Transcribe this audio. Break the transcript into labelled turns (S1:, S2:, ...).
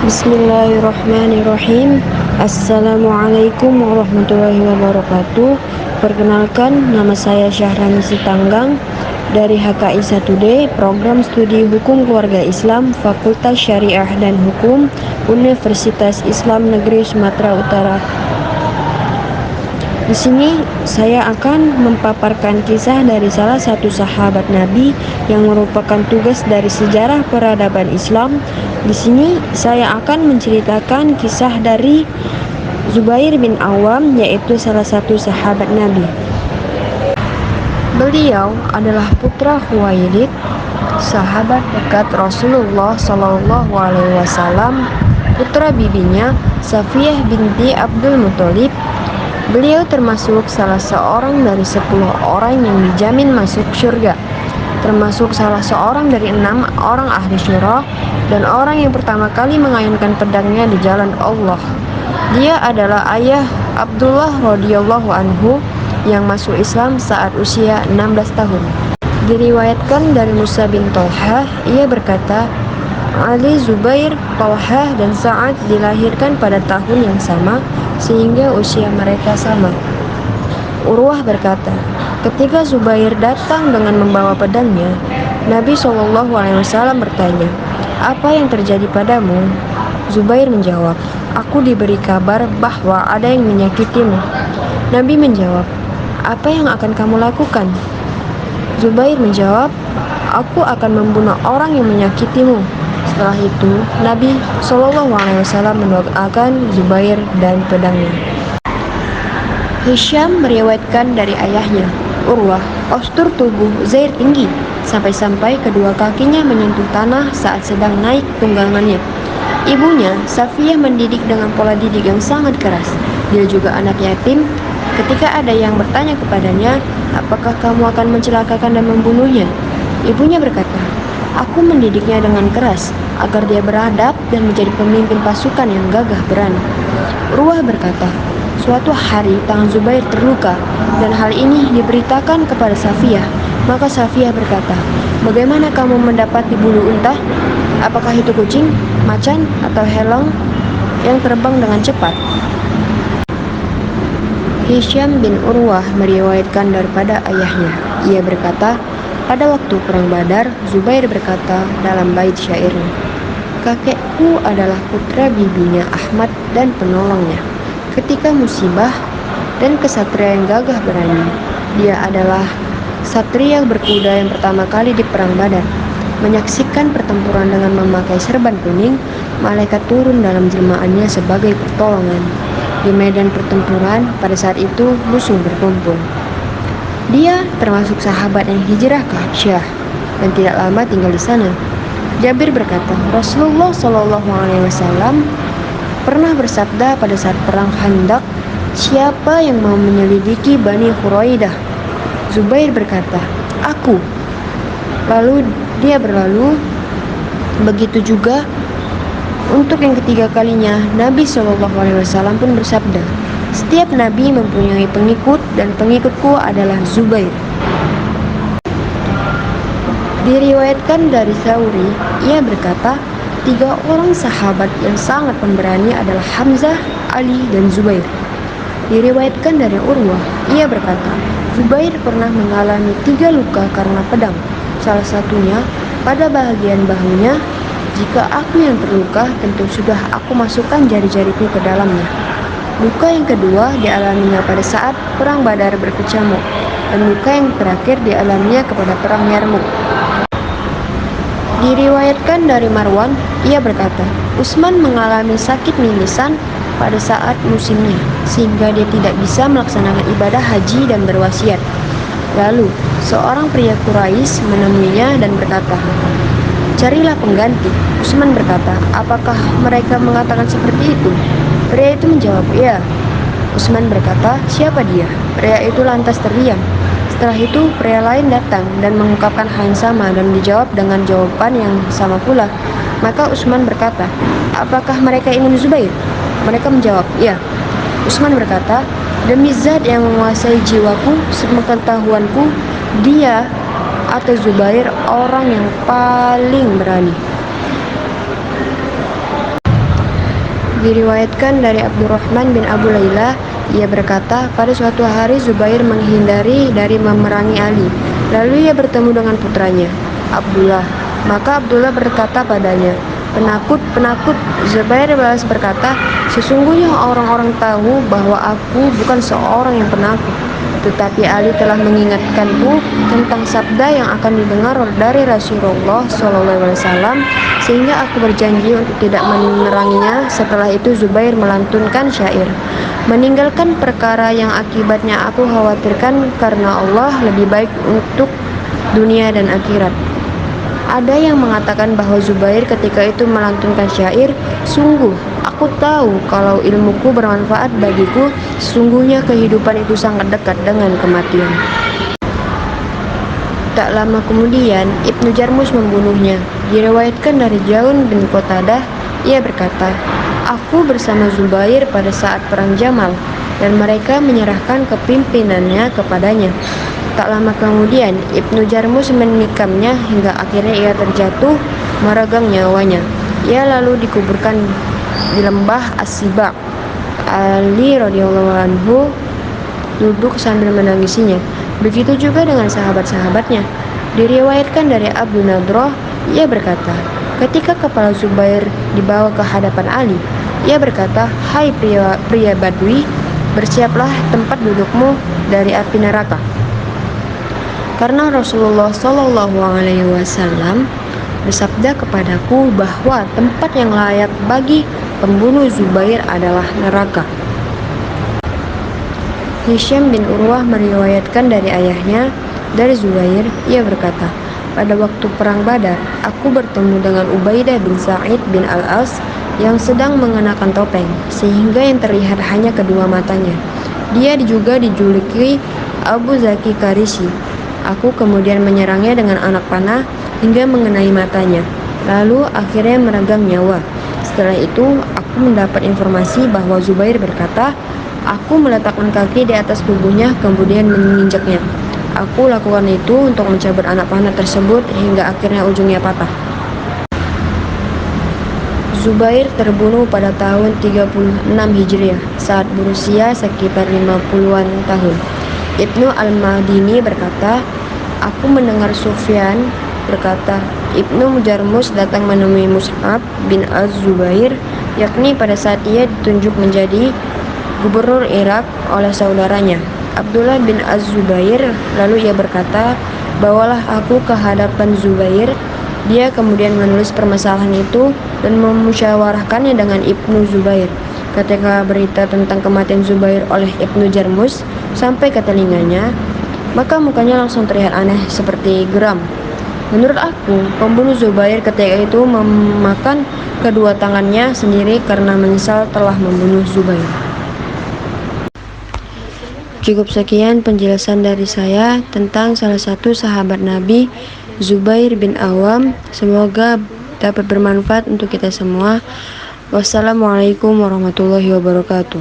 S1: Bismillahirrahmanirrahim. Assalamualaikum warahmatullahi wabarakatuh. Perkenalkan, nama saya Syahrani Sitanggang dari HKI 1D, Program Studi Hukum Keluarga Islam, Fakultas Syariah dan Hukum, Universitas Islam Negeri Sumatera Utara. Di sini saya akan memaparkan kisah dari salah satu sahabat Nabi yang merupakan tugas dari sejarah peradaban Islam. Di sini saya akan menceritakan kisah dari Zubair bin Awam, yaitu salah satu sahabat Nabi. Beliau adalah putra Khuwailid, sahabat dekat Rasulullah Shallallahu Alaihi Wasallam, putra bibinya Safiyah binti Abdul Muthalib. Beliau termasuk salah seorang dari 10 orang yang dijamin masuk surga, termasuk salah seorang dari 6 orang ahli syura dan orang yang pertama kali mengayunkan pedangnya di jalan Allah. Dia adalah ayah Abdullah radhiyallahu anhu yang masuk Islam saat usia 16 tahun. Diriwayatkan dari Musa bin Thalhah, ia berkata, Ali, Zubair, Thalhah, dan Sa'ad dilahirkan pada tahun yang sama sehingga usia mereka sama. Urwah berkata, ketika Zubair datang dengan membawa pedangnya, Nabi SAW bertanya, apa yang terjadi padamu? Zubair menjawab, aku diberi kabar bahwa ada yang menyakitimu. Nabi menjawab, apa yang akan kamu lakukan? Zubair menjawab, aku akan membunuh orang yang menyakitimu. Setelah itu, Nabi SAW mendoakan Zubair dan pedangnya. Hisham meriwayatkan dari ayahnya, Urwah, postur tubuh Zaid tinggi, sampai-sampai kedua kakinya menyentuh tanah saat sedang naik tunggangannya. Ibunya, Safiyah, mendidik dengan pola didik yang sangat keras. Dia juga anak yatim. Ketika ada yang bertanya kepadanya, apakah kamu akan mencelakakan dan membunuhnya? Ibunya berkata, aku mendidiknya dengan keras agar dia beradab dan menjadi pemimpin pasukan yang gagah berani. Urwah berkata, suatu hari tangan Zubair terluka dan hal ini diberitakan kepada Safiyah. Maka Safiyah berkata, bagaimana kamu mendapati bulu unta? Apakah itu kucing, macan, atau helang yang terbang dengan cepat? Hisham bin Urwah meriwayatkan daripada ayahnya. Ia berkata, pada waktu perang Badar, Zubair berkata dalam bait syairnya, kakekku adalah putra bibinya Ahmad dan penolongnya ketika musibah dan kesatria yang gagah berani. Dia adalah satria berkuda yang pertama kali di perang Badar. Menyaksikan pertempuran dengan memakai serban kuning, malaikat turun dalam jelmaannya sebagai pertolongan. Di medan pertempuran pada saat itu musuh berkumpul. Dia termasuk sahabat yang hijrah ke Habsyah dan tidak lama tinggal di sana. Jabir berkata, Rasulullah SAW pernah bersabda pada saat perang Khandaq, siapa yang mau menyelidiki Bani Quraidah? Zubair berkata, aku. Lalu dia berlalu. Begitu juga untuk yang ketiga kalinya, Nabi SAW pun bersabda, setiap Nabi mempunyai pengikut dan pengikutku adalah Zubair. Diriwayatkan dari Tsauri, ia berkata, 3 orang sahabat yang sangat pemberani adalah Hamzah, Ali, dan Zubair. Diriwayatkan dari Urwah, ia berkata, Zubair pernah mengalami 3 luka karena pedang. Salah satunya pada bagian bahunya. Jika aku yang terluka, tentu sudah aku masukkan jari-jariku ke dalamnya. Luka yang kedua dialaminya pada saat perang Badar berkecamuk, dan luka yang terakhir dialaminya kepada perang Yarmuk. Diriwayatkan dari Marwan, ia berkata, Utsman mengalami sakit mimisan pada saat musimnya, sehingga dia tidak bisa melaksanakan ibadah haji dan berwasiat. Lalu, seorang pria Quraisy menemuinya dan berkata, carilah pengganti. Utsman berkata, apakah mereka mengatakan seperti itu? Pria itu menjawab, ya. Utsman berkata, siapa dia? Pria itu lantas terdiam. Setelah itu, pria lain datang dan mengungkapkan hal yang sama dan dijawab dengan jawaban yang sama pula. Maka Utsman berkata, apakah mereka ingin Zubair? Mereka menjawab, ya. Utsman berkata, demi zat yang menguasai jiwaku, sepengetahuanku, dia atau Zubair orang yang paling berani. Diriwayatkan dari Abdurrahman bin Abu Layla, ia berkata, pada suatu hari Zubair menghindari dari memerangi Ali. Lalu ia bertemu dengan putranya, Abdullah. Maka Abdullah berkata padanya, "Penakut, penakut." Zubair balas berkata, "Sesungguhnya orang-orang tahu bahwa aku bukan seorang yang penakut. Tetapi Ali telah mengingatkanku tentang sabda yang akan didengar dari Rasulullah SAW, sehingga aku berjanji untuk tidak meneranginya." Setelah itu Zubair melantunkan syair, "Meninggalkan perkara yang akibatnya aku khawatirkan, karena Allah lebih baik untuk dunia dan akhirat." Ada yang mengatakan bahwa Zubair ketika itu melantunkan syair, "Sungguh, aku tahu kalau ilmuku bermanfaat bagiku, sesungguhnya kehidupan itu sangat dekat dengan kematian." Tak lama kemudian, Ibnu Jarmus membunuhnya. Diriwayatkan dari Jaun bin Qatadah, ia berkata, "Aku bersama Zubair pada saat perang Jamal, dan mereka menyerahkan kepimpinannya kepadanya." Tak lama kemudian, Ibnu Jarmus menikamnya hingga akhirnya ia terjatuh meregang nyawanya. Ia lalu dikuburkan di lembah As-Sibak. Ali radhiyallahu anhu duduk sambil menangisinya. Begitu juga dengan sahabat-sahabatnya. Diriwayatkan dari Abu Nadroh, ia berkata, ketika kepala Zubair dibawa ke hadapan Ali, ia berkata, "Hai pria Badui, bersiaplah tempat dudukmu dari api neraka." Karena Rasulullah SAW bersabda kepadaku bahwa tempat yang layak bagi pembunuh Zubair adalah neraka. Hisham bin Urwah meriwayatkan dari ayahnya, dari Zubair, ia berkata, pada waktu perang Badar, aku bertemu dengan Ubaidah bin Sa'id bin Al-As yang sedang mengenakan topeng, sehingga yang terlihat hanya kedua matanya. Dia juga dijuluki Abu Zaki Karisi. Aku kemudian menyerangnya dengan anak panah hingga mengenai matanya, lalu akhirnya meregang nyawa. Setelah itu, aku mendapat informasi bahwa Zubair berkata, aku meletakkan kaki di atas tubuhnya kemudian menginjaknya. Aku lakukan itu untuk mencabut anak panah tersebut hingga akhirnya ujungnya patah. Zubair terbunuh pada tahun 36 Hijriah saat berusia sekitar 50-an tahun. Ibnu Al-Madini berkata, aku mendengar Sufyan berkata, Ibnu Jarmus datang menemui Mus'ab bin Az-Zubair, yakni pada saat ia ditunjuk menjadi gubernur Irak oleh saudaranya, Abdullah bin Az-Zubair. Lalu ia berkata, bawalah aku ke hadapan Zubair. Dia kemudian menulis permasalahan itu dan memusyawarahkannya dengan Ibnu Zubair. Ketika berita tentang kematian Zubair oleh Ibnu Jarmus sampai ke telinganya, maka mukanya langsung terlihat aneh seperti geram. Menurut aku, pembunuh Zubair ketika itu memakan kedua tangannya sendiri karena menyesal telah membunuh Zubair. Cukup sekian penjelasan dari saya tentang salah satu sahabat Nabi, Zubair bin Awam. Semoga dapat bermanfaat untuk kita semua. Wassalamualaikum warahmatullahi wabarakatuh.